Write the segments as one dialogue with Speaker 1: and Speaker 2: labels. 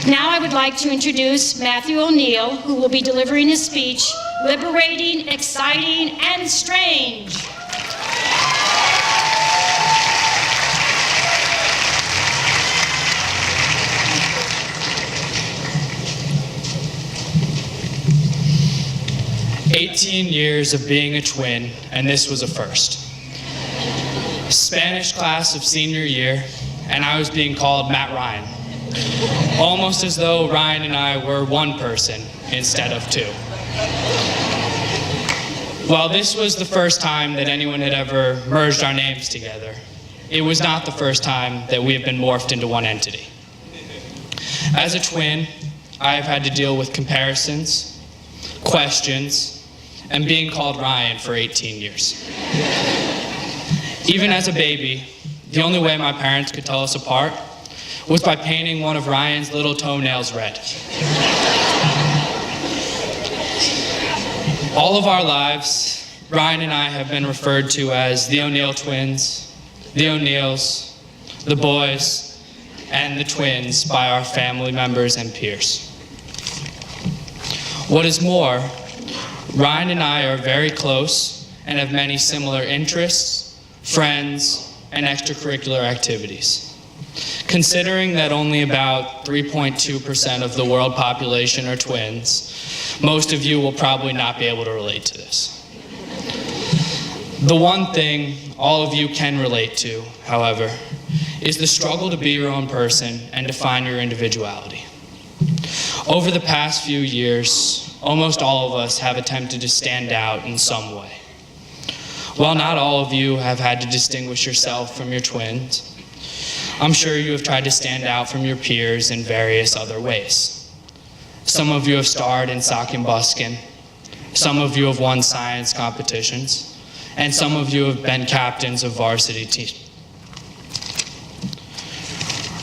Speaker 1: Now I would like to introduce Matthew O'Neill, who will be delivering his speech, Liberating, Exciting, and Strange.
Speaker 2: "18 years of being a twin, and this was a first. Spanish class of senior year, and I was being called Matt Ryan. Almost as though Ryan and I were one person instead of two. While this was the first time that anyone had ever merged our names together, it was not the first time that we have been morphed into one entity. As a twin, I have had to deal with comparisons, questions, and being called Ryan for 18 years. Even as a baby, the only way my parents could tell us apart was by painting one of Ryan's little toenails red. All of our lives, Ryan and I have been referred to as the O'Neill twins, the O'Neills, the boys, and the twins by our family members and peers. What is more, Ryan and I are very close and have many similar interests, friends, and extracurricular activities. Considering that only about 3.2% of the world population are twins, most of you will probably not be able to relate to this. The one thing all of you can relate to, however, is the struggle to be your own person and to find your individuality. Over the past few years, almost all of us have attempted to stand out in some way. While not all of you have had to distinguish yourself from your twins, I'm sure you have tried to stand out from your peers in various other ways. Some of you have starred in sock and buskin', some of you have won science competitions, and some of you have been captains of varsity teams.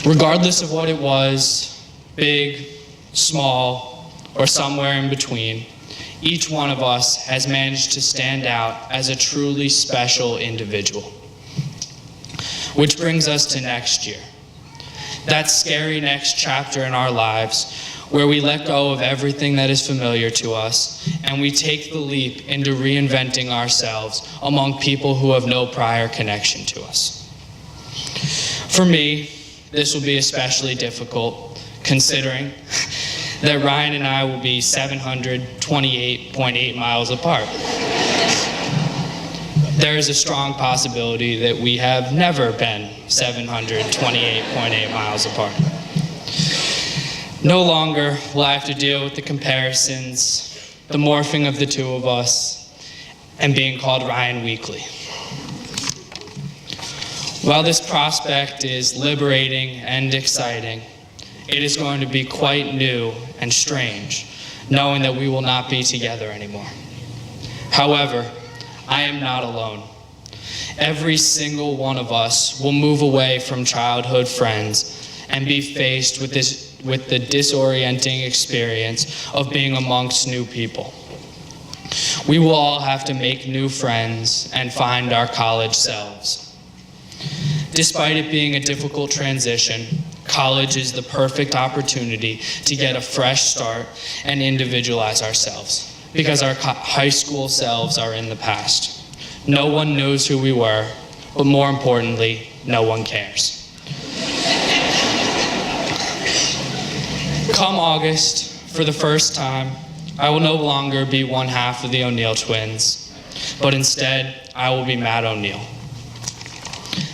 Speaker 2: Regardless of what it was, big, small, or somewhere in between, each one of us has managed to stand out as a truly special individual. Which brings us to next year. That scary next chapter in our lives where we let go of everything that is familiar to us and we take the leap into reinventing ourselves among people who have no prior connection to us. For me, this will be especially difficult considering that Ryan and I will be 728.8 miles apart. There is a strong possibility that we have never been 728.8 miles apart. No longer will I have to deal with the comparisons, the morphing of the two of us, and being called Ryan weekly. While this prospect is liberating and exciting, it is going to be quite new and strange, knowing that we will not be together anymore. However, I am not alone. Every single one of us will move away from childhood friends and be faced with the disorienting experience of being amongst new people. We will all have to make new friends and find our college selves. Despite it being a difficult transition, college is the perfect opportunity to get a fresh start and individualize ourselves, because our high school selves are in the past. No one knows who we were, but more importantly, no one cares. Come August, for the first time, I will no longer be one half of the O'Neill twins, but instead, I will be Matt O'Neill.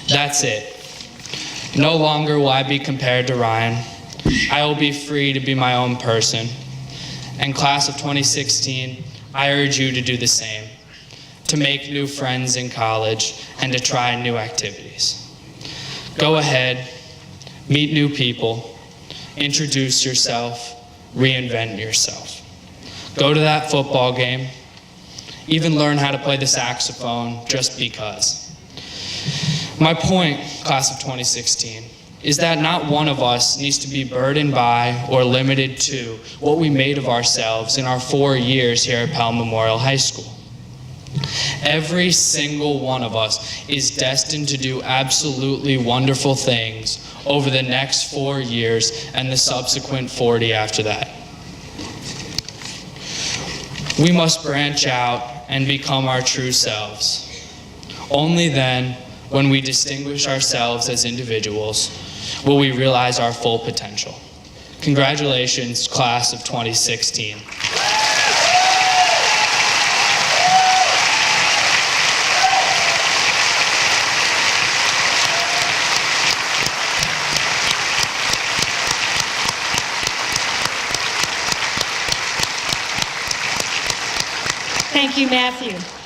Speaker 2: That's it. No longer will I be compared to Ryan. I will be free to be my own person. And class of 2016, I urge you to do the same, to make new friends in college and to try new activities. Go ahead, meet new people, introduce yourself, reinvent yourself. Go to that football game, even learn how to play the saxophone just because. My point, class of 2016, is that not one of us needs to be burdened by or limited to what we made of ourselves in our 4 years here at Pelham Memorial High School. Every single one of us is destined to do absolutely wonderful things over the next 4 years and the subsequent 40 after that. We must branch out and become our true selves. Only then, when we distinguish ourselves as individuals, will we realize our full potential. Congratulations, class of 2016.
Speaker 1: Thank you, Matthew.